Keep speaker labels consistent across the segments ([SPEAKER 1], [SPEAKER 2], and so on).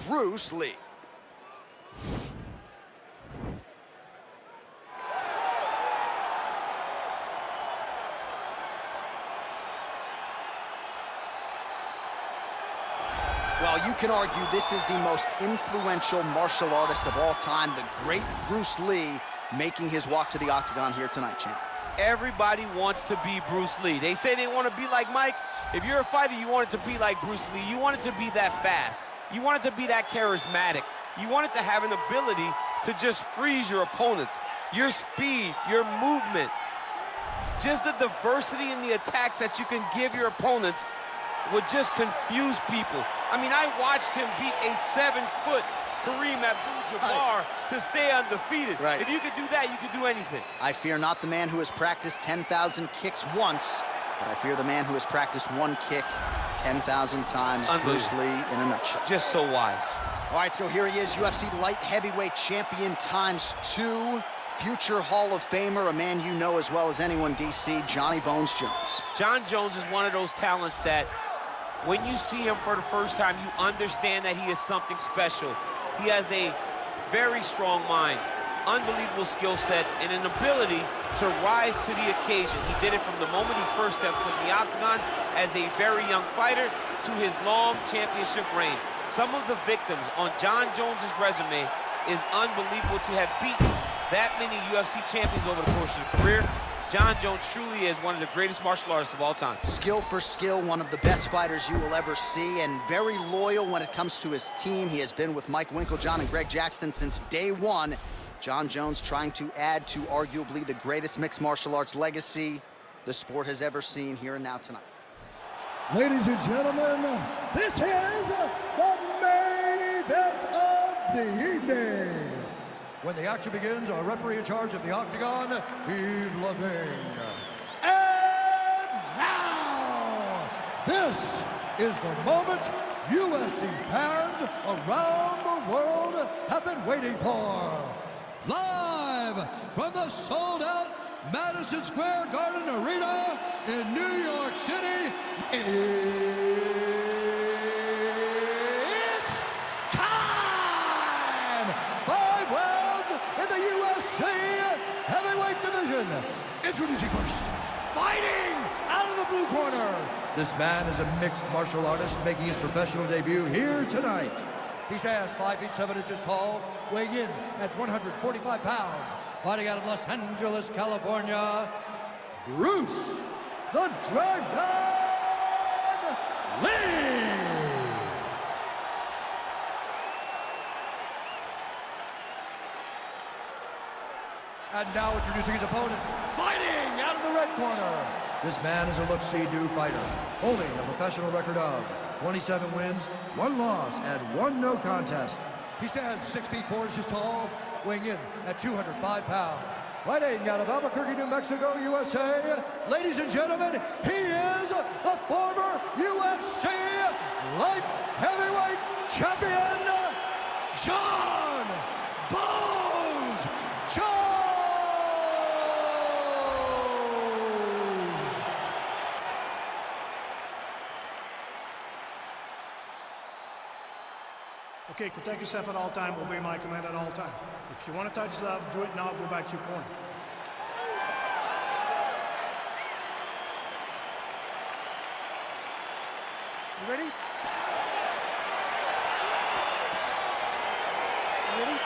[SPEAKER 1] Bruce Lee. Well, you can argue this is the most influential martial artist of all time, the great Bruce Lee, making his walk to the octagon here tonight, champ.
[SPEAKER 2] Everybody wants to be Bruce Lee. They say they want to be like Mike. If you're a fighter, you want it to be like Bruce Lee. You want it to be that fast. You want it to be that charismatic. You want it to have an ability to just freeze your opponents. Your speed, your movement, just the diversity in the attacks that you can give your opponents would just confuse people. I mean, I watched him beat a 7-foot Kareem Abdul-Jabbar to stay undefeated.
[SPEAKER 1] Right.
[SPEAKER 2] If you could do that, you could do anything.
[SPEAKER 1] I fear not the man who has practiced 10,000 kicks once, but I fear the man who has practiced one kick 10,000 times. Bruce Lee in a nutshell.
[SPEAKER 2] Just so wise.
[SPEAKER 1] All right, so here he is, UFC light heavyweight champion ×2, future Hall of Famer, a man you know as well as anyone, DC, Johnny Bones Jones.
[SPEAKER 2] Jon Jones is one of those talents that when you see him for the first time, you understand that he is something special. He has a very strong mind, unbelievable skill set, and an ability to rise to the occasion. He did it from the moment he first stepped foot in the octagon as a very young fighter to his long championship reign. Some of the victims on Jon Jones's resume is unbelievable to have beaten that many UFC champions over the course of his career. Jon Jones truly is one of the greatest martial artists of all time. Skill
[SPEAKER 1] for skill, one of the best fighters you will ever see, and very loyal when it comes to his team. He has been with Mike Winkeljohn and Greg Jackson since day one. Jon Jones trying to add to arguably the greatest mixed martial arts legacy the sport has ever seen here and now tonight.
[SPEAKER 3] Ladies and gentlemen, this is the main event of the evening. When the action begins, our referee in charge of the octagon, Yves Levine. And now, this is the moment UFC fans around the world have been waiting for. Live from the sold-out Madison Square Garden Arena in New York City, it's time! 5 rounds in the UFC heavyweight division. Introducing first, fighting out of the blue corner. This man is a mixed martial artist making his professional debut here tonight. He stands 5 feet 7 inches tall, weighing in at 145 pounds. Fighting out of Los Angeles, California, Bruce the Dragon Lee! And now introducing his opponent, fighting out of the red corner. This man is a look-see-do fighter, holding a professional record of 27 wins, 1 loss, and 1 no contest. He stands 6 feet 4 inches tall, weighing in at 205 pounds. Fighting out of Albuquerque, New Mexico, USA, ladies and gentlemen, he is a former UFC light heavyweight champion, Jon Bones Jones!
[SPEAKER 4] Okay, protect yourself at all time, obey my command at all time. If you want to touch love, do it now, go back to your corner. You ready? You ready?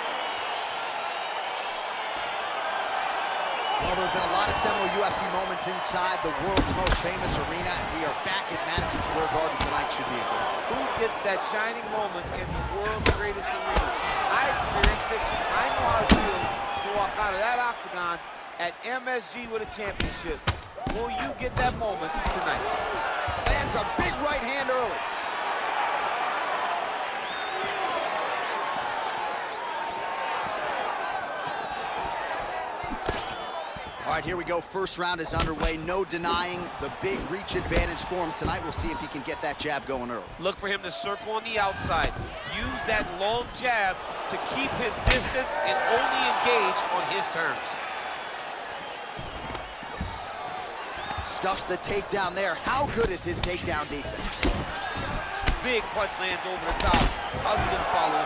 [SPEAKER 1] Well, there have been a lot of seminal UFC moments inside the world's most famous arena, and we are back at Madison Square Garden tonight. Should be a good one.
[SPEAKER 2] Who gets that shining moment in the world's greatest arena? I experienced it. I know how it feels to walk out of that octagon at MSG with a championship. Will you get that moment tonight?
[SPEAKER 1] Lands a big right hand early. All right, here we go. First round is underway. No denying the big reach advantage for him tonight. We'll see if he can get that jab going early.
[SPEAKER 2] Look for him to circle on the outside. Use that long jab to keep his distance and only engage on his terms.
[SPEAKER 1] Stuffs the takedown there. How good is his takedown defense?
[SPEAKER 2] Big punch lands over the top. How's he gonna follow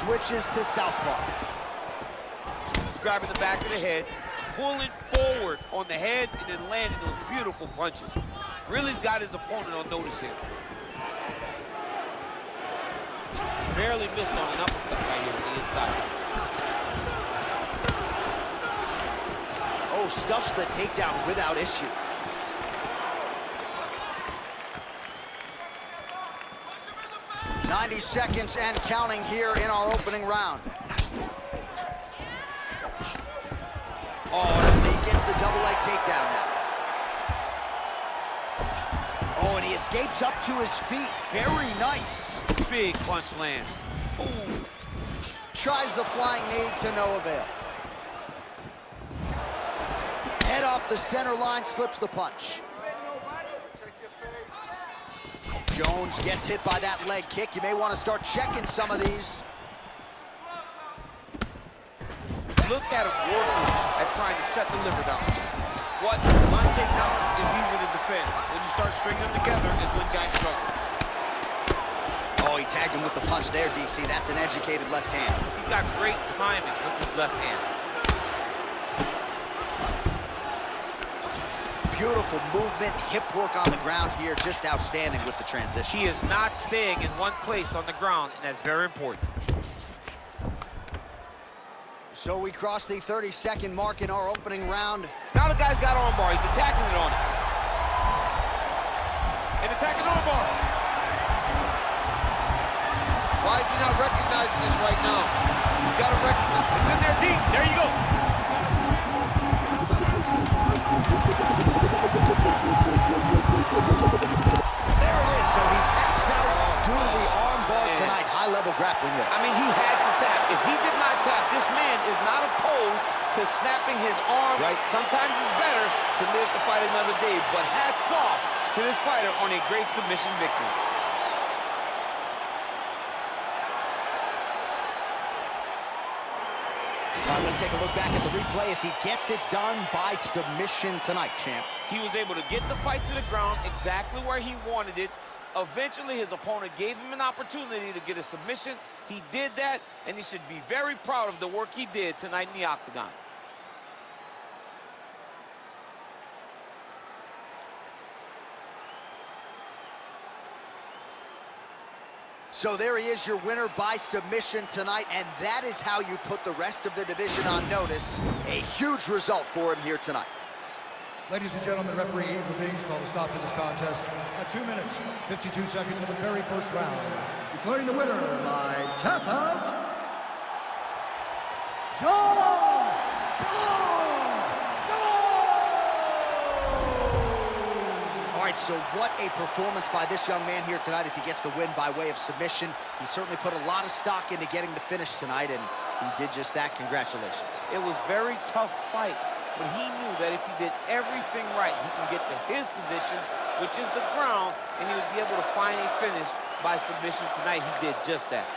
[SPEAKER 1] switches to southpaw.
[SPEAKER 2] He's grabbing the back of the head, pulling forward on the head, and then landing those beautiful punches. Really's got his opponent on notice here. Barely missed on an uppercut right here on the inside.
[SPEAKER 1] Oh, stuffs the takedown without issue. "90 seconds and counting here in our opening round. Oh, he gets the double leg takedown now. Oh, and he escapes up to his feet. Very nice.
[SPEAKER 2] Big punch land. Ooh.
[SPEAKER 1] Tries the flying knee to no avail. Head off the center line, slips the punch. Jones gets hit by that leg kick. You may want to start checking some of these.
[SPEAKER 2] Look at him working at trying to shut the liver down. What one takedown is easy to defend. When you start stringing them together is when guys struggle.
[SPEAKER 1] Oh, he tagged him with the punch there, DC. That's an educated left hand.
[SPEAKER 2] He's got great timing with his left hand.
[SPEAKER 1] Beautiful movement, hip work on the ground here, just outstanding with the transition.
[SPEAKER 2] He is not staying in one place on the ground, and that's very important.
[SPEAKER 1] So we cross the 30-second mark in our opening round.
[SPEAKER 2] Now the guy's got armbar. He's attacking it on it. And attacking armbar. Why is he not recognizing this right now? He's got to recognize. It's in there deep. There you go.
[SPEAKER 1] There it is. So he taps out due to the arm bar tonight. High-level grappling there.
[SPEAKER 2] I mean, he had to tap. If he did not tap, this man is not opposed to snapping his arm.
[SPEAKER 1] Right.
[SPEAKER 2] Sometimes it's better to live to fight another day. But hats off to this fighter on a great submission victory.
[SPEAKER 1] All right, let's take a look back at the replay as he gets it done by submission tonight, champ.
[SPEAKER 2] He was able to get the fight to the ground exactly where he wanted it. Eventually, his opponent gave him an opportunity to get a submission. He did that, and he should be very proud of the work he did tonight in the octagon.
[SPEAKER 1] So there he is, your winner by submission tonight, and that is how you put the rest of the division on notice. A huge result for him here tonight.
[SPEAKER 3] Ladies and gentlemen, referee Evil Things called a stop to this contest at 2 minutes, 52 seconds of the very first round. Declaring the winner by tap out, Jon Jones!
[SPEAKER 1] All right, so what a performance by this young man here tonight as he gets the win by way of submission. He certainly put a lot of stock into getting the finish tonight, and he did just that. Congratulations.
[SPEAKER 2] It was a very tough fight, but he knew that if he did everything right, he can get to his position, which is the ground, and he would be able to find a finish by submission tonight. He did just that.